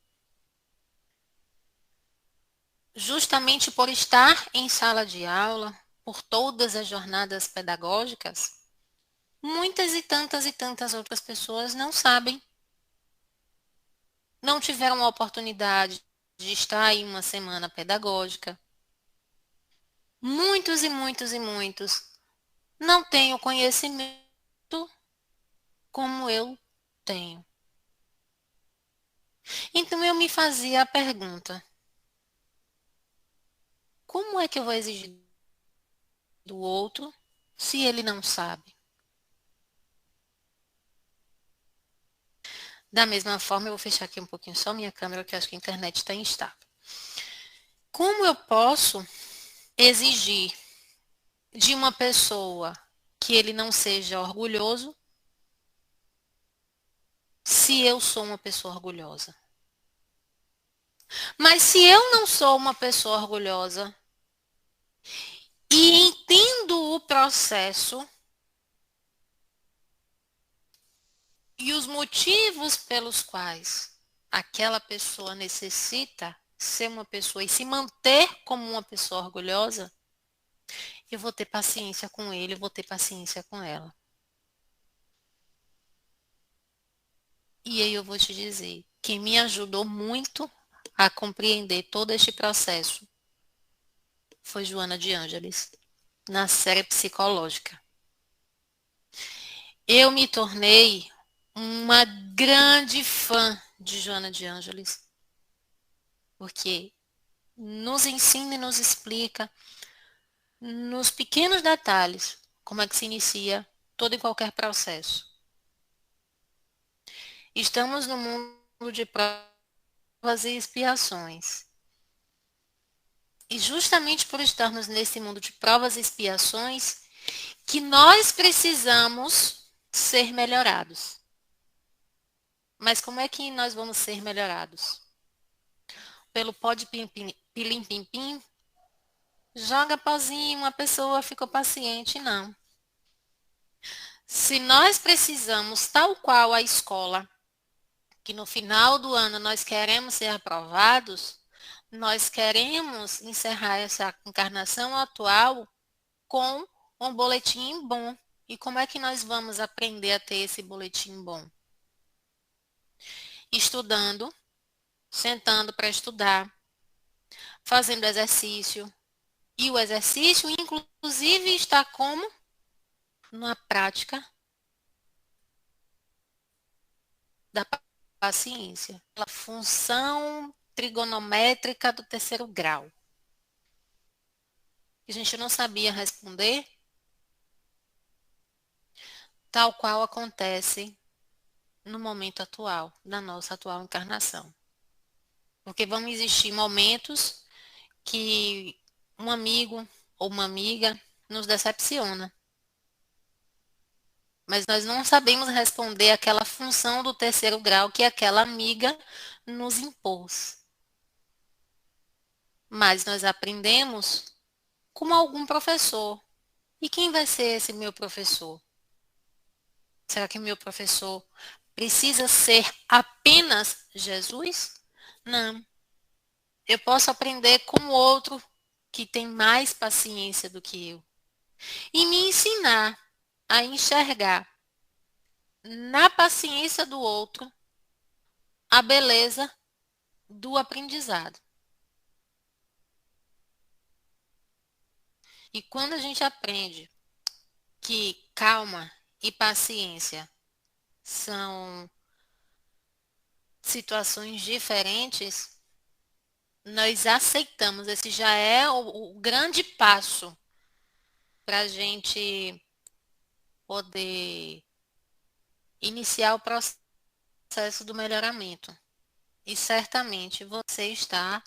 justamente por estar em sala de aula, por todas as jornadas pedagógicas, muitas e tantas outras pessoas não sabem, não tiveram a oportunidade de estar em uma semana pedagógica. Muitos e muitos e muitos não têm o conhecimento como eu tenho. Então eu me fazia a pergunta: como é que eu vou exigir do outro se ele não sabe? Da mesma forma, eu vou fechar aqui um pouquinho só minha câmera, que eu acho que a internet está instável. Como eu posso exigir de uma pessoa que ele não seja orgulhoso se eu sou uma pessoa orgulhosa? Mas se eu não sou uma pessoa orgulhosa e entendo o processo e os motivos pelos quais aquela pessoa necessita ser uma pessoa e se manter como uma pessoa orgulhosa, eu vou ter paciência com ele, eu vou ter paciência com ela. E aí eu vou te dizer, quem me ajudou muito a compreender todo este processo foi Joana de Ângeles, na série psicológica. Eu me tornei uma grande fã de Joana de Ângeles, porque nos ensina e nos explica nos pequenos detalhes como é que se inicia todo e qualquer processo. Estamos no mundo de provas e expiações. E justamente por estarmos nesse mundo de provas e expiações, que nós precisamos ser melhorados. Mas como é que nós vamos ser melhorados? Pelo pó de pilim-pim-pim? Joga pozinho, uma pessoa ficou paciente, não. Se nós precisamos, tal qual a escola, que no final do ano nós queremos ser aprovados, nós queremos encerrar essa encarnação atual com um boletim bom. E como é que nós vamos aprender a ter esse boletim bom? Estudando, sentando para estudar, fazendo exercício. E o exercício, inclusive, está como? Na prática da paciência. A função trigonométrica do terceiro grau. A gente não sabia responder, tal qual acontece no momento atual, na nossa atual encarnação. Porque vão existir momentos que um amigo ou uma amiga nos decepciona. Mas nós não sabemos responder aquela função do terceiro grau que aquela amiga nos impôs. Mas nós aprendemos com algum professor. E quem vai ser esse meu professor? Será que meu professor precisa ser apenas Jesus? Não. Eu posso aprender com outro que tem mais paciência do que eu. E me ensinar a enxergar na paciência do outro a beleza do aprendizado. E quando a gente aprende que calma e paciência são situações diferentes, nós aceitamos. Esse já é o grande passo para a gente poder iniciar o processo do melhoramento. E certamente você está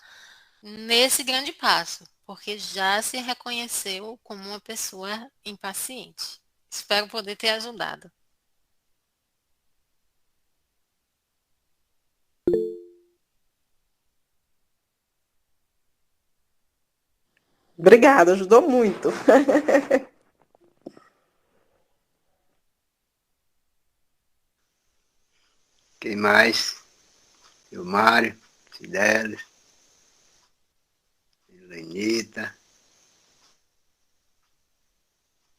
nesse grande passo, porque já se reconheceu como uma pessoa impaciente. Espero poder ter ajudado. Obrigada, ajudou muito. Quem mais? O Mário, Fidelis, Lenita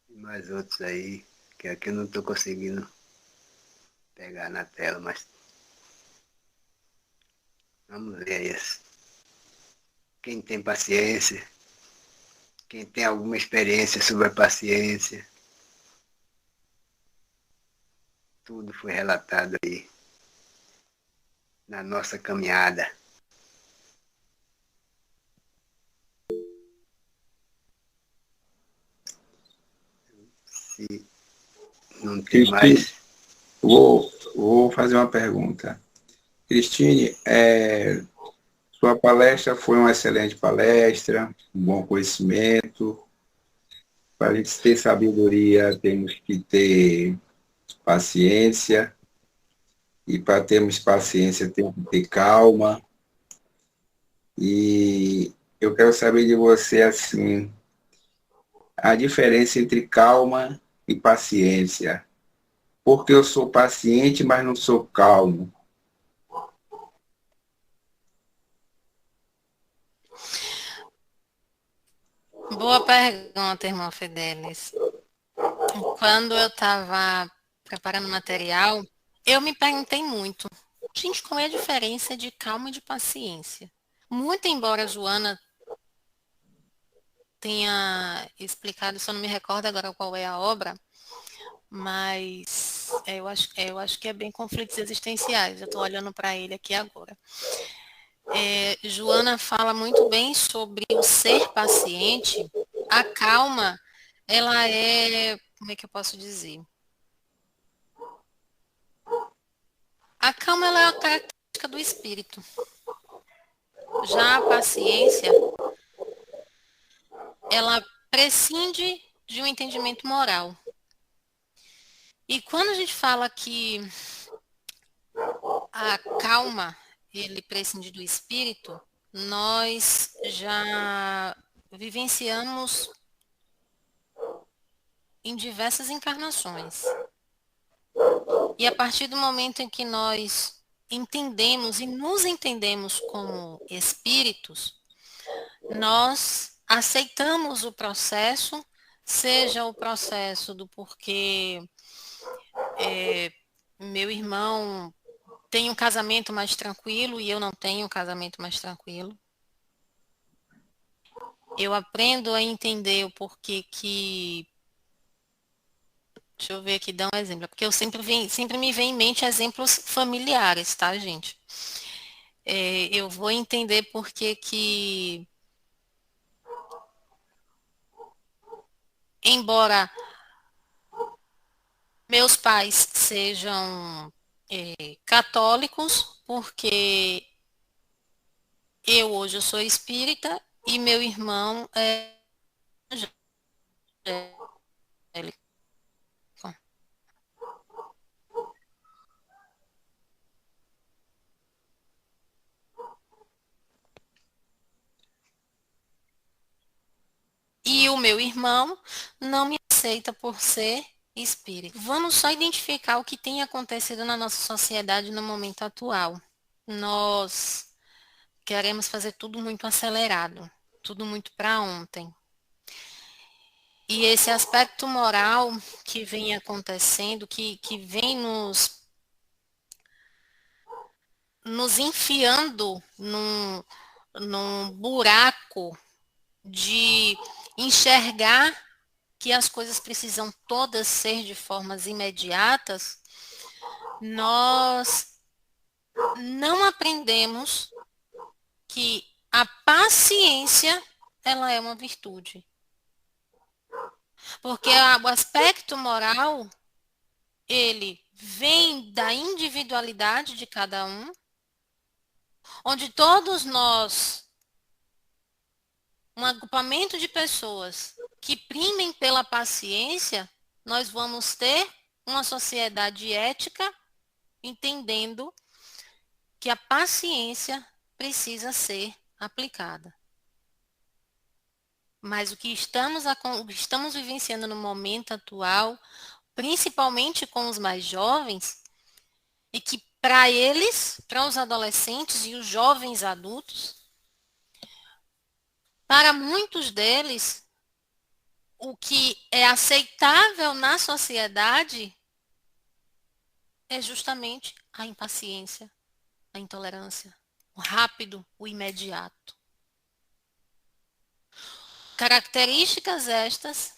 e mais outros aí, que aqui eu não estou conseguindo pegar na tela, mas vamos ver isso. Quem tem paciência, quem tem alguma experiência sobre a paciência, tudo foi relatado aí na nossa caminhada. Se não tem Cristine, mais, vou fazer uma pergunta. Cristine, sua palestra foi uma excelente palestra, um bom conhecimento. Para a gente ter sabedoria, temos que ter paciência, e para termos paciência, temos que ter calma. E eu quero saber de você, assim, a diferença entre calma e paciência. Porque eu sou paciente, mas não sou calmo. Boa pergunta, irmão Fidelis. Quando eu estava preparando o material, eu me perguntei muito, gente, qual é a diferença de calma e de paciência? Muito embora a Joana tenha explicado, só não me recordo agora qual é a obra, mas eu acho que é bem conflitos existenciais. Eu estou olhando para ele aqui agora. Joana fala muito bem sobre o ser paciente. A calma, ela é, como é que eu posso dizer? A calma ela é a característica do espírito. Já a paciência, ela prescinde de um entendimento moral. E quando a gente fala que a calma, ele prescinde do espírito, nós já vivenciamos em diversas encarnações. E a partir do momento em que nós entendemos e nos entendemos como espíritos, nós aceitamos o processo, seja o processo do porquê meu irmão tem um casamento mais tranquilo e eu não tenho um casamento mais tranquilo. Eu aprendo a entender o porquê que. Deixa eu ver aqui, dar um exemplo. Porque eu sempre me vem em mente exemplos familiares, tá, gente? Eu vou entender porquê que, embora meus pais sejam católicos, porque hoje eu sou espírita e meu irmão é evangélico. E o meu irmão não me aceita por ser espírita. Vamos só identificar o que tem acontecido na nossa sociedade no momento atual. Nós queremos fazer tudo muito acelerado, tudo muito para ontem. E esse aspecto moral que vem acontecendo, que vem nos enfiando num buraco de enxergar que as coisas precisam todas ser de formas imediatas, nós não aprendemos que a paciência, ela é uma virtude. Porque o aspecto moral, ele vem da individualidade de cada um, onde todos nós, um agrupamento de pessoas que primem pela paciência, nós vamos ter uma sociedade ética, entendendo que a paciência precisa ser aplicada. Mas o que estamos vivenciando no momento atual, principalmente com os mais jovens, é que para eles, para os adolescentes e os jovens adultos, para muitos deles, o que é aceitável na sociedade é justamente a impaciência, a intolerância, o rápido, o imediato. Características estas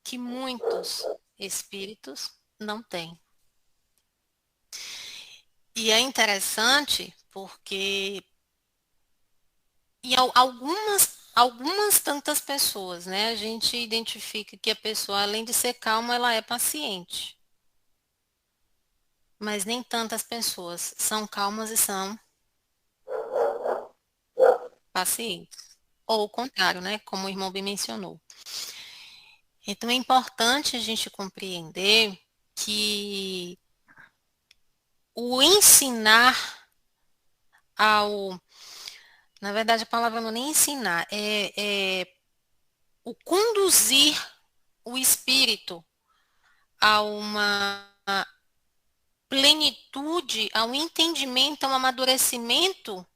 que muitos espíritos não têm. E é interessante porque algumas tantas pessoas, né, a gente identifica que a pessoa, além de ser calma, ela é paciente. Mas nem tantas pessoas são calmas e são pacientes. Ou o contrário, né, como o irmão bem mencionou. Então é importante a gente compreender que o ensinar na verdade a palavra não é nem ensinar, é o conduzir o espírito a uma plenitude, a um entendimento, a um amadurecimento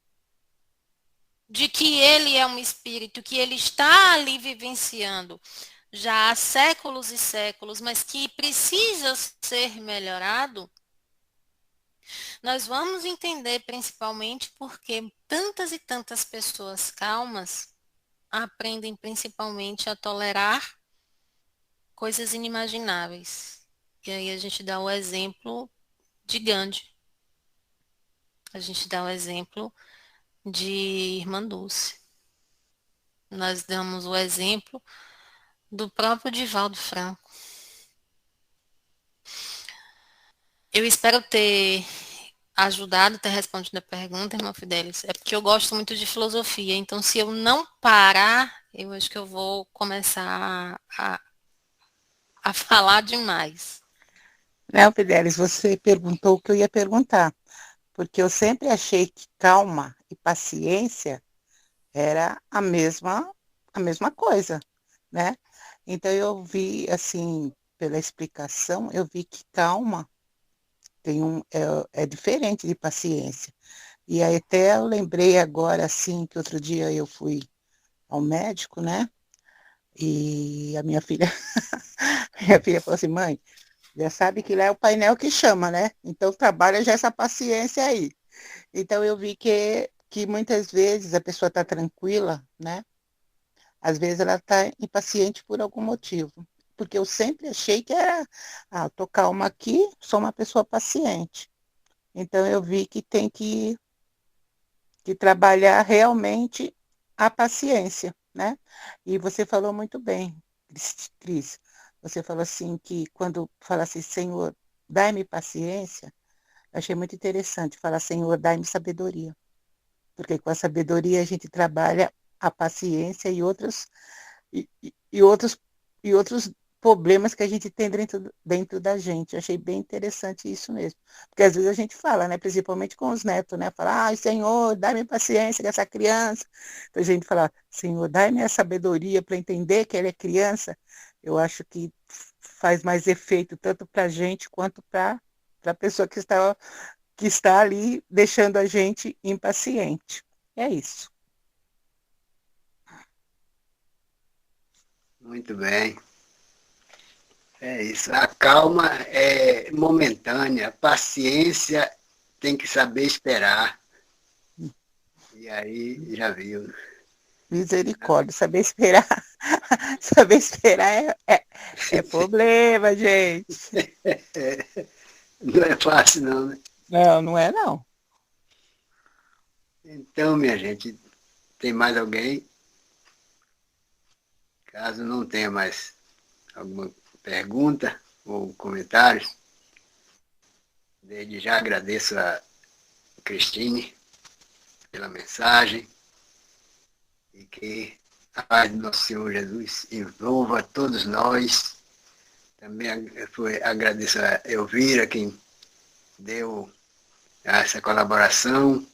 de que ele é um espírito, que ele está ali vivenciando já há séculos e séculos, mas que precisa ser melhorado, nós vamos entender principalmente porque tantas e tantas pessoas calmas aprendem principalmente a tolerar coisas inimagináveis. E aí a gente dá o exemplo de Gandhi. A gente dá o exemplo de Irmã Dulce. Nós damos o exemplo do próprio Divaldo Franco. Eu espero ter ajudado, ter respondido a pergunta, irmã Fidelis. É porque eu gosto muito de filosofia, então se eu não parar, eu acho que eu vou começar a falar demais. Não, Fidelis, você perguntou o que eu ia perguntar, porque eu sempre achei que calma e paciência era a mesma coisa, né? Então eu vi, assim, pela explicação, eu vi que calma é diferente de paciência. E aí até eu lembrei agora, assim, que outro dia eu fui ao médico, né? E a minha filha, minha filha falou assim, mãe, já sabe que lá é o painel que chama, né? Então trabalha já essa paciência aí. Então eu vi que muitas vezes a pessoa está tranquila, né? Às vezes ela está impaciente por algum motivo. Porque eu sempre achei que era, eu tô calma aqui, sou uma pessoa paciente. Então eu vi que tem que trabalhar realmente a paciência, né? E você falou muito bem, Cris. Você falou assim que quando fala assim, Senhor, dai-me paciência, eu achei muito interessante falar, Senhor, dai-me sabedoria. Porque com a sabedoria a gente trabalha a paciência e outros e outros problemas que a gente tem dentro da gente. Eu achei bem interessante isso mesmo. Porque às vezes a gente fala, né? Principalmente com os netos, né? Fala, ai, Senhor, dá-me paciência com essa criança. Então a gente fala, Senhor, dá-me a sabedoria para entender que ele é criança. Eu acho que faz mais efeito tanto para a gente quanto para a pessoa que está ali deixando a gente impaciente. É isso. Muito bem. É isso. A calma é momentânea. A paciência tem que saber esperar. E aí, já viu. Misericórdia, saber esperar. Saber esperar é problema, gente. Não é fácil, não, né? Não, não é não. Então, minha gente, tem mais alguém? Caso não tenha mais alguma pergunta ou comentários, desde já agradeço a Cristine pela mensagem e que a paz do nosso Senhor Jesus envolva todos nós. Também agradeço a Elvira, quem deu essa colaboração,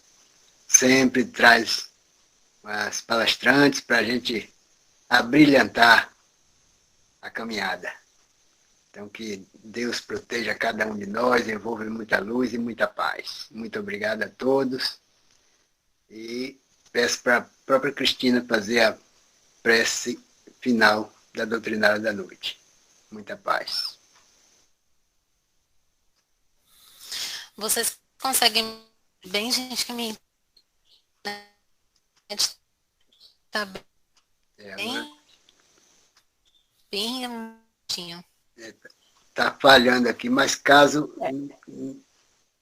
sempre traz as palestrantes para a gente abrilhantar a caminhada. Então, que Deus proteja cada um de nós, envolva muita luz e muita paz. Muito obrigado a todos. E peço para a própria Cristina fazer a prece final da doutrinária da noite. Muita paz. Vocês conseguem bem, gente, que me está bem remotinho. Está falhando aqui, mas caso...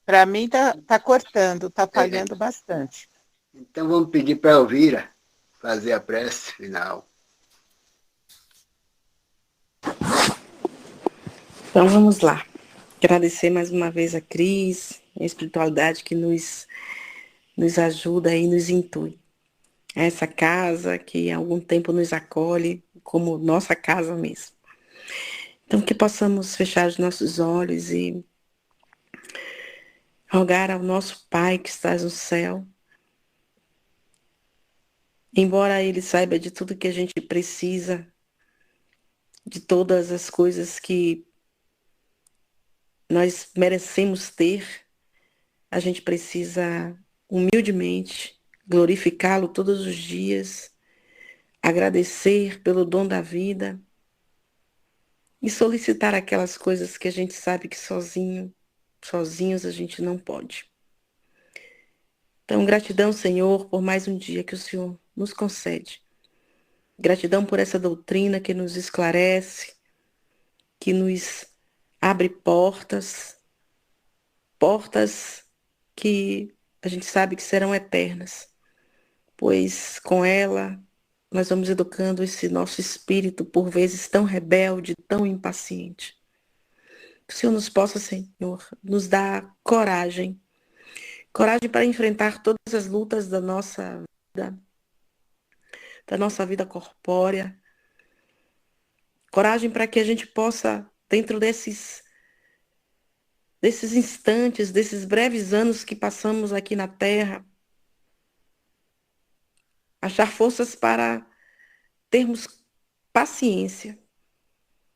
Para mim tá cortando, tá falhando bastante. Então vamos pedir para a Elvira fazer a prece final. Então vamos lá. Agradecer mais uma vez a Cris, a espiritualidade que nos ajuda e nos intui. Essa casa que há algum tempo nos acolhe como nossa casa mesmo. Então que possamos fechar os nossos olhos e rogar ao nosso Pai que estás no céu. Embora Ele saiba de tudo que a gente precisa, de todas as coisas que nós merecemos ter, a gente precisa humildemente glorificá-lo todos os dias, agradecer pelo dom da vida e solicitar aquelas coisas que a gente sabe que sozinhos a gente não pode. Então, gratidão, Senhor, por mais um dia que o Senhor nos concede. Gratidão por essa doutrina que nos esclarece, que nos abre portas que a gente sabe que serão eternas, pois com ela nós vamos educando esse nosso espírito, por vezes tão rebelde, tão impaciente. Que o Senhor nos possa, Senhor, nos dar coragem para enfrentar todas as lutas da nossa vida corpórea. Coragem para que a gente possa, dentro desses instantes, desses breves anos que passamos aqui na Terra, achar forças para termos paciência.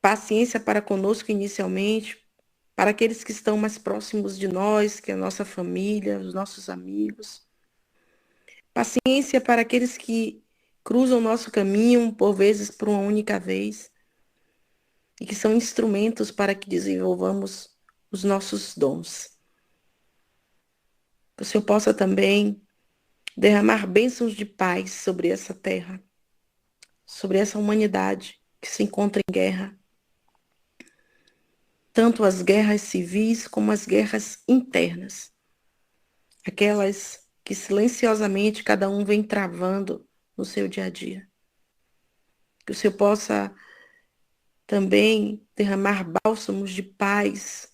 Paciência para conosco inicialmente, para aqueles que estão mais próximos de nós, que é a nossa família, os nossos amigos. Paciência para aqueles que cruzam o nosso caminho, por vezes por uma única vez, e que são instrumentos para que desenvolvamos os nossos dons. Que o Senhor possa também derramar bênçãos de paz sobre essa terra, sobre essa humanidade que se encontra em guerra. Tanto as guerras civis como as guerras internas. Aquelas que silenciosamente cada um vem travando no seu dia a dia. Que o Senhor possa também derramar bálsamos de paz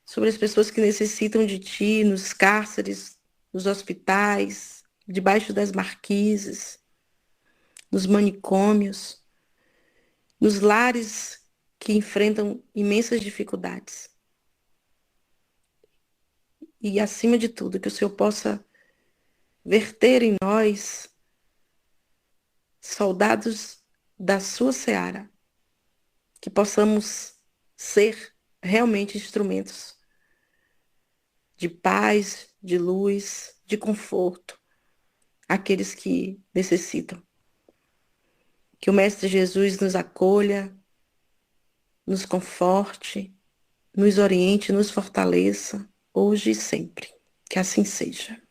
sobre as pessoas que necessitam de Ti, nos cárceres, nos hospitais, debaixo das marquises, nos manicômios, nos lares que enfrentam imensas dificuldades. E, acima de tudo, que o Senhor possa verter em nós soldados da sua seara, que possamos ser realmente instrumentos de paz, de luz, de conforto, àqueles que necessitam. Que o Mestre Jesus nos acolha, nos conforte, nos oriente, nos fortaleça, hoje e sempre. Que assim seja.